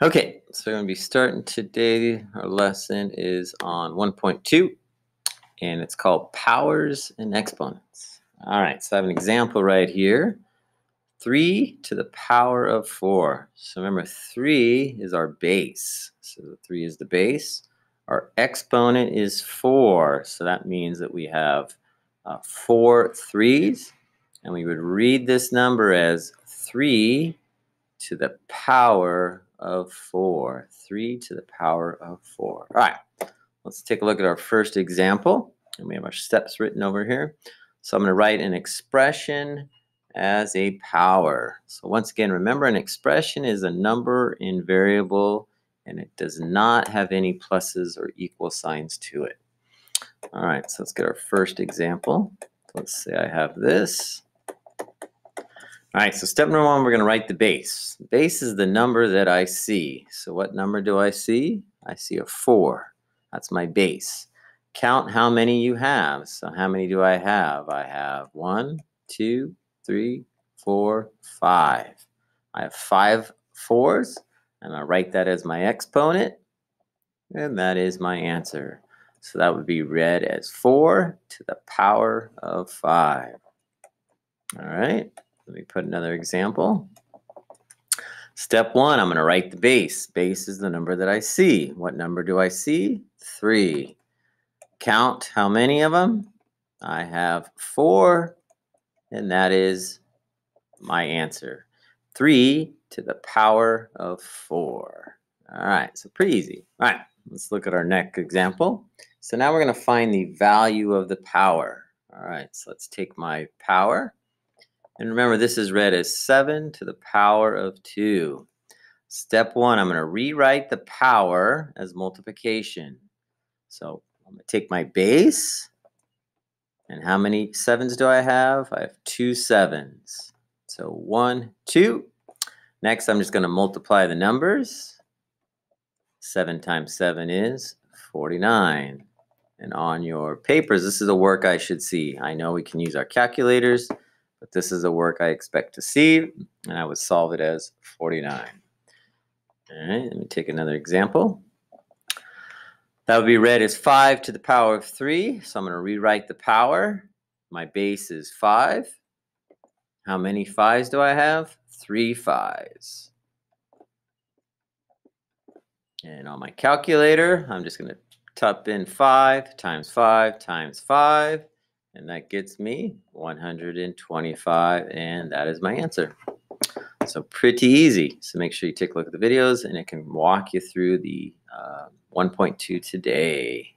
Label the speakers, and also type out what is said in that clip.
Speaker 1: Okay, so we're going to be starting today. Our lesson is on 1.2, and it's called Powers and Exponents. All right, so I have an example right here. 3 to the power of 4. So remember, 3 is our base. So 3 is the base. Our exponent is 4. So that means that we have 4 3's. And we would read this number as 3 to the power of 4. 3 to the power of 4. All right, let's take a look at our first example. And we have our steps written over here. So I'm going to write an expression as a power. So once again, remember, an expression is a number in variable, and it does not have any pluses or equal signs to it. All right, so let's get our first example. Let's say I have this. All right, so step number 1, we're going to write the base. Base is the number that I see. So what number do I see? I see a 4. That's my base. Count how many you have. So how many do I have? I have 1, 2, 3, 4, 5. I have 5 4s, and I write that as my exponent, and that is my answer. So that would be read as 4 to the power of 5. All right. Let me put another example. Step 1, I'm going to write the base. Base is the number that I see. What number do I see? 3. Count how many of them? I have 4, and that is my answer. 3 to the power of 4. All right, so pretty easy. All right, let's look at our next example. So now we're going to find the value of the power. All right, so let's take my power. And remember, this is read as 7 to the power of 2. Step 1, I'm going to rewrite the power as multiplication. So I'm going to take my base. And how many 7's do I have? I have 2 7's. So 1, 2. Next, I'm just going to multiply the numbers. 7 times 7 is 49. And on your papers, this is a work I should see. I know we can use our calculators, but this is a work I expect to see, and I would solve it as 49. All right, let me take another example. That would be read as 5 to the power of 3. So I'm going to rewrite the power. My base is 5. How many 5's do I have? 3 5's. And on my calculator, I'm just going to type in 5 times 5 times 5. And that gets me 125, and that is my answer. So pretty easy. So make sure you take a look at the videos, and it can walk you through the 1.2 today.